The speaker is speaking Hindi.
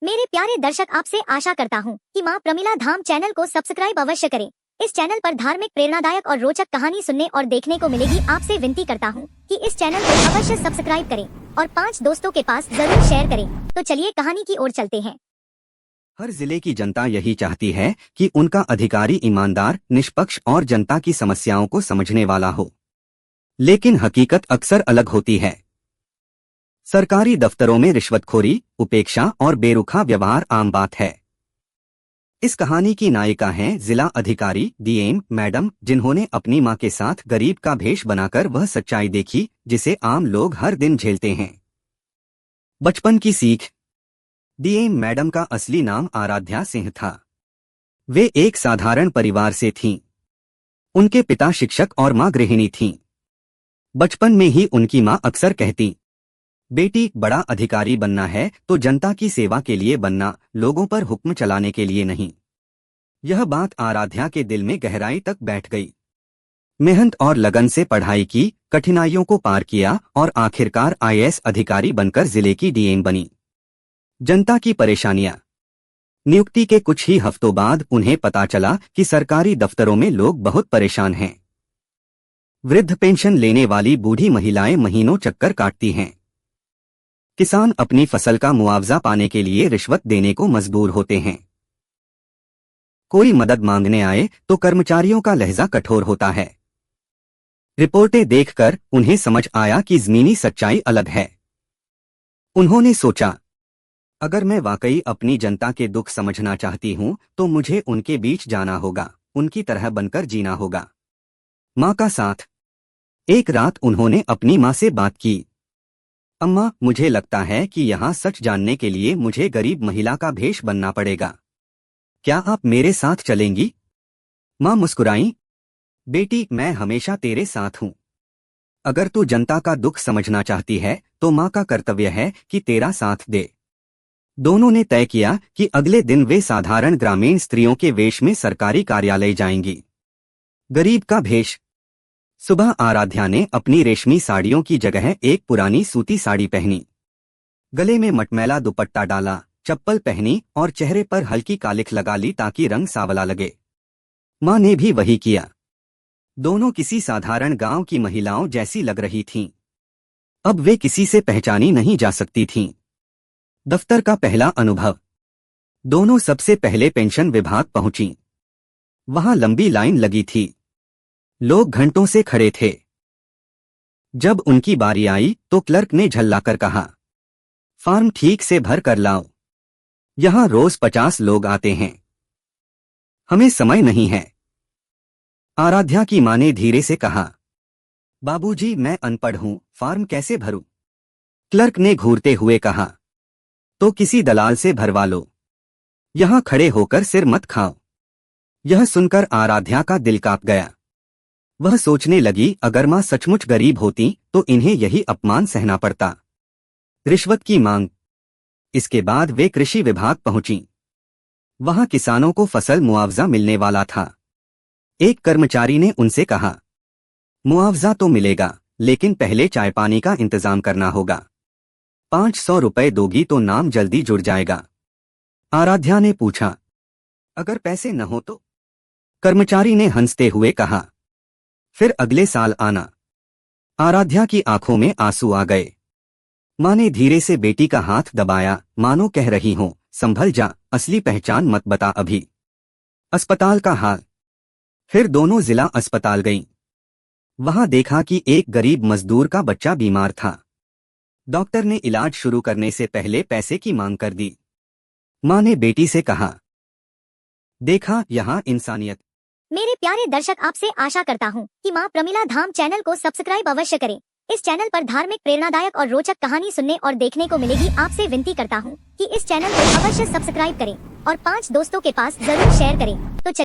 मेरे प्यारे दर्शक, आपसे आशा करता हूँ कि माँ प्रमिला धाम चैनल को सब्सक्राइब अवश्य करें। इस चैनल पर धार्मिक, प्रेरणादायक और रोचक कहानी सुनने और देखने को मिलेगी। आपसे विनती करता हूँ कि इस चैनल को अवश्य सब्सक्राइब करें और 5 दोस्तों के पास जरूर शेयर करें। तो चलिए कहानी की ओर चलते हैं। हर जिले की जनता यही चाहती है कि उनका अधिकारी ईमानदार, निष्पक्ष और जनता की समस्याओं को समझने वाला हो। लेकिन हकीकत अक्सर अलग होती है। सरकारी दफ्तरों में रिश्वतखोरी, उपेक्षा और बेरुखा व्यवहार आम बात है। इस कहानी की नायिका हैं जिला अधिकारी डीएम मैडम, जिन्होंने अपनी मां के साथ गरीब का भेष बनाकर वह सच्चाई देखी जिसे आम लोग हर दिन झेलते हैं। बचपन की सीख। डीएम मैडम का असली नाम आराध्या सिंह था। वे एक साधारण परिवार से थीं। उनके पिता शिक्षक और मां गृहिणी थीं। बचपन में ही उनकी मां अक्सर कहती, बेटी, बड़ा अधिकारी बनना है तो जनता की सेवा के लिए बनना, लोगों पर हुक्म चलाने के लिए नहीं। यह बात आराध्या के दिल में गहराई तक बैठ गई। मेहनत और लगन से पढ़ाई की, कठिनाइयों को पार किया और आखिरकार आईएएस अधिकारी बनकर जिले की डीएम बनी। जनता की परेशानियां। नियुक्ति के कुछ ही हफ्तों बाद उन्हें पता चला कि सरकारी दफ्तरों में लोग बहुत परेशान हैं। वृद्ध पेंशन लेने वाली बूढ़ी महिलाएं महीनों चक्कर काटती हैं। किसान अपनी फसल का मुआवजा पाने के लिए रिश्वत देने को मजबूर होते हैं। कोई मदद मांगने आए तो कर्मचारियों का लहजा कठोर होता है। रिपोर्टें देखकर उन्हें समझ आया कि ज़मीनी सच्चाई अलग है। उन्होंने सोचा, अगर मैं वाकई अपनी जनता के दुख समझना चाहती हूं तो मुझे उनके बीच जाना होगा, उनकी तरह बनकर जीना होगा। मां का साथ। एक रात उन्होंने अपनी मां से बात की। अम्मा, मुझे लगता है कि यहाँ सच जानने के लिए मुझे गरीब महिला का भेष बनना पड़ेगा। क्या आप मेरे साथ चलेंगी? मां मुस्कुराईं। बेटी, मैं हमेशा तेरे साथ हूँ। अगर तू जनता का दुख समझना चाहती है तो मां का कर्तव्य है कि तेरा साथ दे। दोनों ने तय किया कि अगले दिन वे साधारण ग्रामीण स्त्रियों के वेश में सरकारी कार्यालय जाएंगी। गरीब का भेष। सुबह आराध्या ने अपनी रेशमी साड़ियों की जगह एक पुरानी सूती साड़ी पहनी। गले में मटमैला दुपट्टा डाला, चप्पल पहनी और चेहरे पर हल्की कालिख लगा ली ताकि रंग सांवला लगे। मां ने भी वही किया। दोनों किसी साधारण गांव की महिलाओं जैसी लग रही थीं। अब वे किसी से पहचानी नहीं जा सकती थीं। दफ्तर का पहला अनुभव। दोनों सबसे पहले पेंशन विभाग पहुंची। वहां लंबी लाइन लगी थी। लोग घंटों से खड़े थे। जब उनकी बारी आई तो क्लर्क ने झल्लाकर कहा, फॉर्म ठीक से भर कर लाओ। यहां रोज 50 लोग आते हैं। हमें समय नहीं है। आराध्या की मां ने धीरे से कहा, बाबूजी, मैं अनपढ़ हूं, फॉर्म कैसे भरूं? क्लर्क ने घूरते हुए कहा, तो किसी दलाल से भरवा लो। यहां खड़े होकर सिर मत खाओ। यह सुनकर आराध्या का दिल कांप गया। वह सोचने लगी, अगर मां सचमुच गरीब होती तो इन्हें यही अपमान सहना पड़ता। रिश्वत की मांग। इसके बाद वे कृषि विभाग पहुंची। वहां किसानों को फसल मुआवजा मिलने वाला था। एक कर्मचारी ने उनसे कहा, मुआवजा तो मिलेगा, लेकिन पहले चाय पानी का इंतजाम करना होगा। 500 रुपए दोगी तो नाम जल्दी जुड़ जाएगा। आराध्या ने पूछा, अगर पैसे न हो तो? कर्मचारी ने हंसते हुए कहा, फिर अगले साल आना। आराध्या की आंखों में आंसू आ गए। मां ने धीरे से बेटी का हाथ दबाया, मानो कह रही हो, संभल जा, असली पहचान मत बता अभी। अस्पताल का हाल। फिर दोनों जिला अस्पताल गईं। वहां देखा कि एक गरीब मजदूर का बच्चा बीमार था। डॉक्टर ने इलाज शुरू करने से पहले पैसे की मांग कर दी। मां ने बेटी से कहा, देखा, यहाँ इंसानियत। मेरे प्यारे दर्शक, आपसे आशा करता हूँ कि माँ प्रमिला धाम चैनल को सब्सक्राइब अवश्य करें। इस चैनल पर धार्मिक, प्रेरणादायक और रोचक कहानी सुनने और देखने को मिलेगी। आपसे विनती करता हूँ कि इस चैनल को अवश्य सब्सक्राइब करें और 5 दोस्तों के पास जरूर शेयर करें। तो